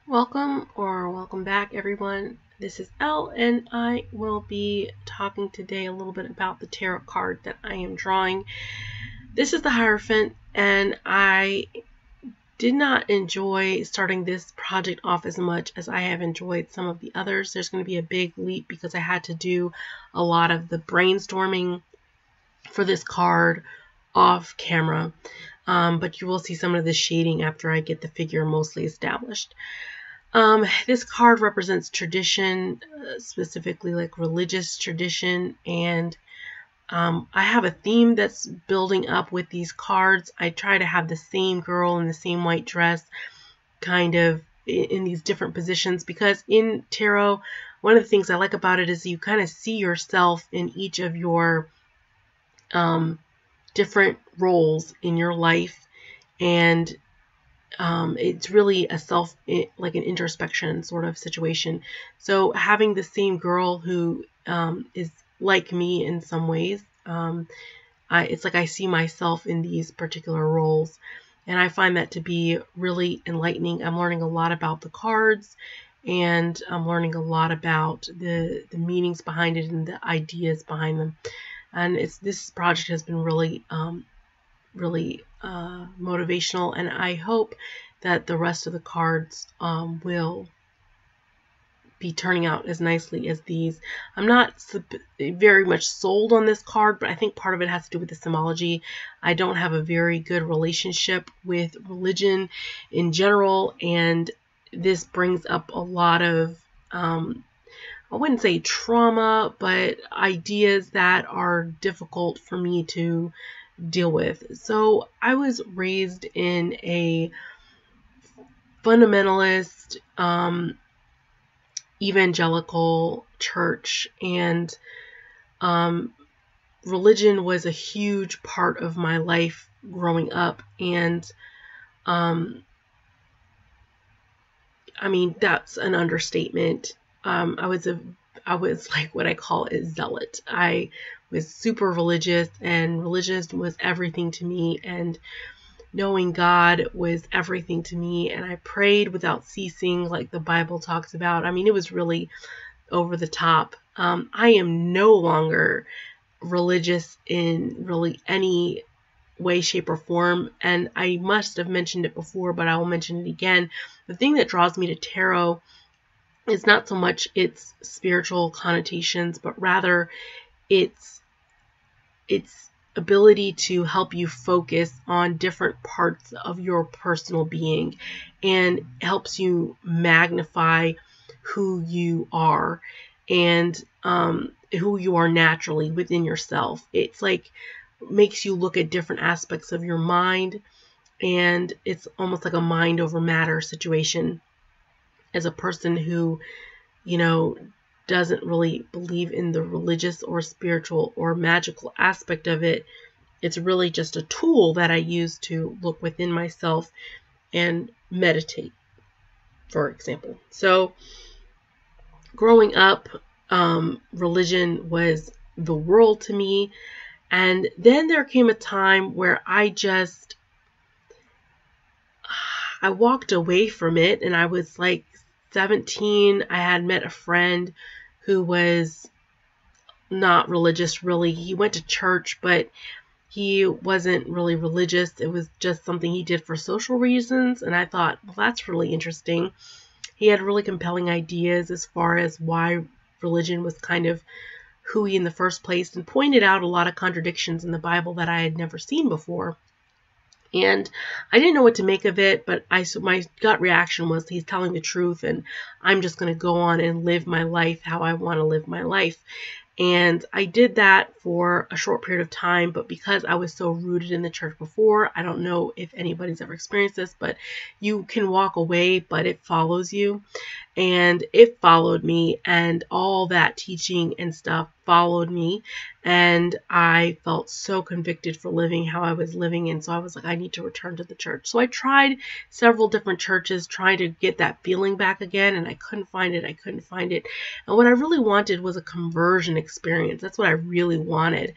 Welcome back, everyone. This is Elle, and I will be talking today a little bit about the tarot card that I am drawing. This is the Hierophant, and I did not enjoy starting this project off as much as I have enjoyed some of the others. There's going to be a big leap because I had to do a lot of the brainstorming for this card off camera, but you will see some of the shading after I get the figure mostly established. This card represents tradition, specifically like religious tradition, and I have a theme that's building up with these cards. I try to have the same girl in the same white dress kind of in these different positions, because in tarot, one of the things I like about it is you kind of see yourself in each of your different roles in your life, and it's really a like an introspection sort of situation. So having the same girl who is like me in some ways, it's like I see myself in these particular roles, and I find that to be really enlightening. I'm learning a lot about the cards, and I'm learning a lot about the meanings behind it and the ideas behind them. And this project has been really motivational, and I hope that the rest of the cards will be turning out as nicely as these. I'm not very much sold on this card, but I think part of it has to do with the symbology. I don't have a very good relationship with religion in general, and this brings up a lot of I wouldn't say trauma, but ideas that are difficult for me to deal with. So I was raised in a fundamentalist evangelical church, and religion was a huge part of my life growing up, and I mean, that's an understatement. I was like what I call a zealot. I was super religious, and religious was everything to me, and knowing God was everything to me, and I prayed without ceasing, like the Bible talks about. I mean, it was really over the top. I am no longer religious in really any way, shape, or form, and I must have mentioned it before, but I will mention it again. The thing that draws me to tarot is not so much its spiritual connotations, but rather its ability to help you focus on different parts of your personal being, and helps you magnify who you are and who you are naturally within yourself. It's like makes you look at different aspects of your mind, and it's almost like a mind over matter situation. As a person who, doesn't really believe in the religious or spiritual or magical aspect of it, it's really just a tool that I use to look within myself and meditate, for example. So growing up, religion was the world to me. And then there came a time where I walked away from it, and I was like 17. I had met a friend who was not religious really. He went to church, but he wasn't really religious. It was just something he did for social reasons, and I thought, well, that's really interesting. He had really compelling ideas as far as why religion was kind of hooey in the first place, and pointed out a lot of contradictions in the Bible that I had never seen before. And I didn't know what to make of it, but my gut reaction was he's telling the truth, and I'm just going to go on and live my life how I want to live my life. And I did that for a short period of time, but because I was so rooted in the church before, I don't know if anybody's ever experienced this, but you can walk away, but it follows you. And it followed me, and all that teaching and stuff followed me, and I felt so convicted for living how I was living, and so I was like, I need to return to the church. So I tried several different churches trying to get that feeling back again, and I couldn't find it. And what I really wanted was a conversion experience. That's what I really wanted.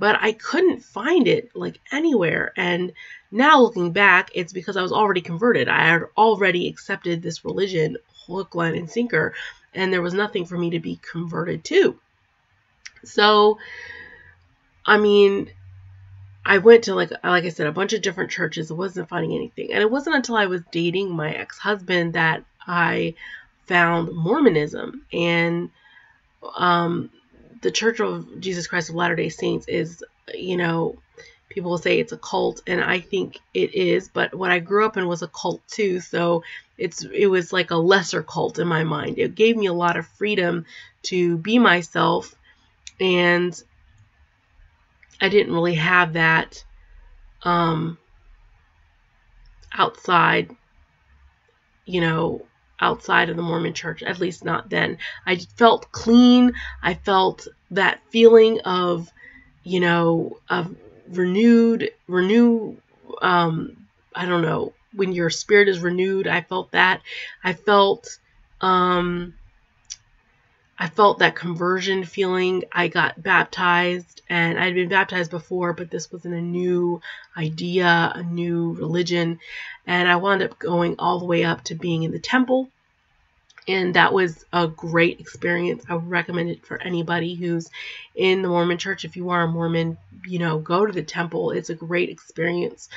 but I couldn't find it like anywhere. And now looking back, it's because I was already converted. I had already accepted this religion hook, line, and sinker, and there was nothing for me to be converted to. So, I mean, I went to, like I said, a bunch of different churches. I wasn't finding anything. And it wasn't until I was dating my ex-husband that I found Mormonism. And the Church of Jesus Christ of Latter-day Saints is, people will say it's a cult, and I think it is, but what I grew up in was a cult too, so it was like a lesser cult in my mind. It gave me a lot of freedom to be myself, and I didn't really have that outside of the Mormon church, at least not then. I felt clean. I felt that feeling of, of I don't know, when your spirit is renewed. I felt that. I felt that conversion feeling. I got baptized, and I'd been baptized before, but this wasn't a new idea, a new religion. And I wound up going all the way up to being in the temple. And that was a great experience. I would recommend it for anybody who's in the Mormon church. If you are a Mormon, go to the temple. It's a great experience.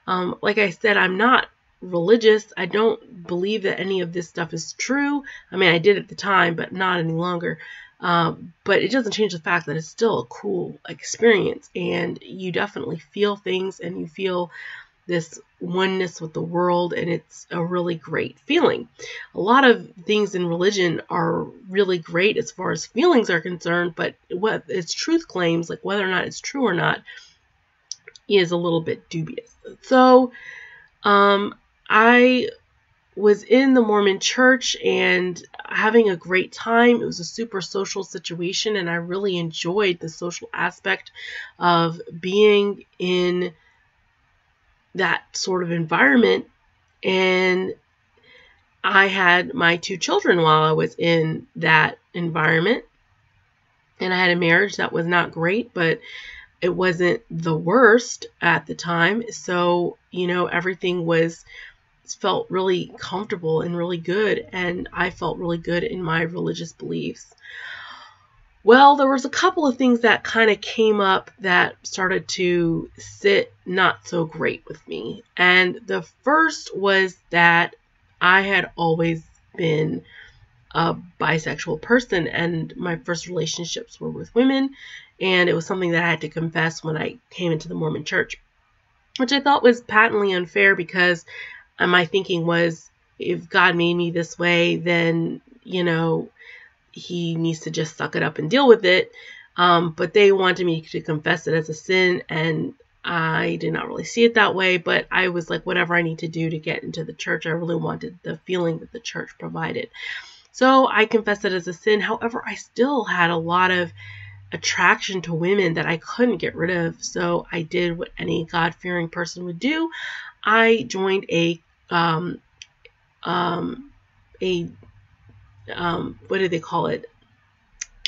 Like I said, I'm not religious. I don't believe that any of this stuff is true. I mean, I did at the time, but not any longer. But it doesn't change the fact that it's still a cool experience. And you definitely feel things, and you feel this oneness with the world, and it's a really great feeling. A lot of things in religion are really great as far as feelings are concerned, but what its truth claims, like whether or not it's true or not, is a little bit dubious. So I was in the Mormon church and having a great time. It was a super social situation, and I really enjoyed the social aspect of being in that sort of environment. And I had my 2 children while I was in that environment, and I had a marriage that was not great, but it wasn't the worst at the time. So, everything felt really comfortable and really good, and I felt really good in my religious beliefs. Well, there was a couple of things that kind of came up that started to sit not so great with me. And the first was that I had always been a bisexual person, and my first relationships were with women, and it was something that I had to confess when I came into the Mormon church, which I thought was patently unfair, because my thinking was, if God made me this way, then, he needs to just suck it up and deal with it. But they wanted me to confess it as a sin, and I did not really see it that way. But I was like, whatever I need to do to get into the church. I really wanted the feeling that the church provided. So I confessed it as a sin. However, I still had a lot of attraction to women that I couldn't get rid of. So I did what any God-fearing person would do. I joined what do they call it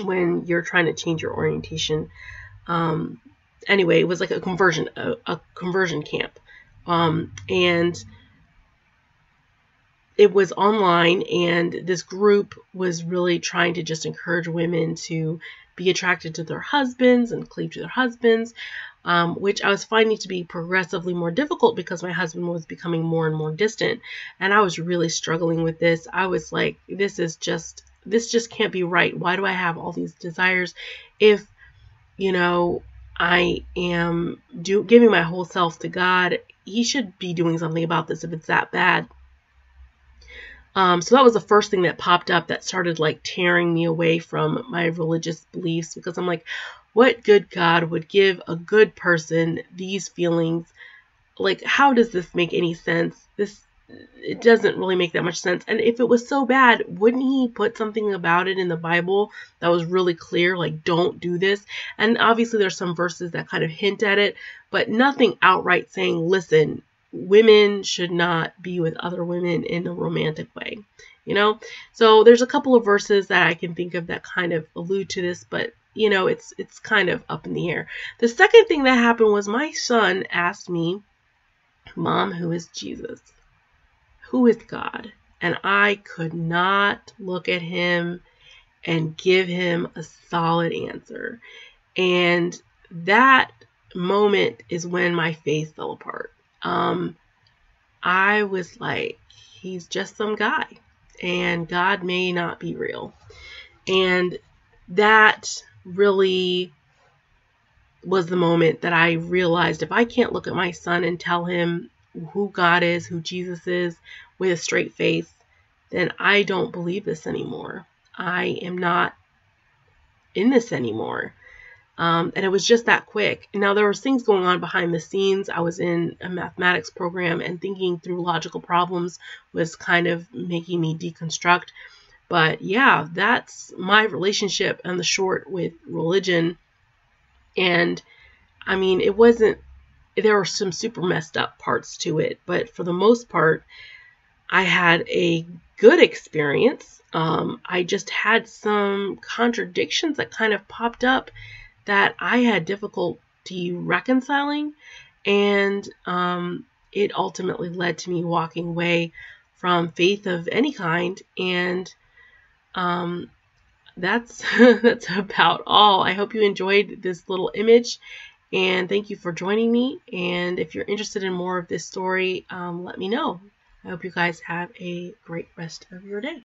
when you're trying to change your orientation? Anyway, it was like a conversion camp. And it was online, and this group was really trying to just encourage women to be attracted to their husbands and cleave to their husbands, which I was finding to be progressively more difficult because my husband was becoming more and more distant, and I was really struggling with this. I was like, this just can't be right. Why do I have all these desires if, I am giving my whole self to God? He should be doing something about this if it's that bad. So that was the first thing that popped up that started like tearing me away from my religious beliefs, because I'm like, what good God would give a good person these feelings? Like, how does this make any sense? It doesn't really make that much sense. And if it was so bad, wouldn't he put something about it in the Bible that was really clear, like, don't do this? And obviously there's some verses that kind of hint at it, but nothing outright saying, listen, women should not be with other women in a romantic way, So there's a couple of verses that I can think of that kind of allude to this, but it's kind of up in the air. The second thing that happened was my son asked me, Mom, who is Jesus? Who is God? And I could not look at him and give him a solid answer. And that moment is when my faith fell apart. I was like, he's just some guy, and God may not be real. And that really was the moment that I realized, if I can't look at my son and tell him who God is, who Jesus is, with a straight face, then I don't believe this anymore. I am not in this anymore. And it was just that quick. Now, there were things going on behind the scenes. I was in a mathematics program, and thinking through logical problems was kind of making me deconstruct. But yeah, that's my relationship and the short with religion. And I mean, there were some super messed up parts to it, but for the most part, I had a good experience. I just had some contradictions that kind of popped up that I had difficulty reconciling, and it ultimately led to me walking away from faith of any kind. And that's that's about all. I hope you enjoyed this little image, and thank you for joining me. And if you're interested in more of this story, let me know. I hope you guys have a great rest of your day.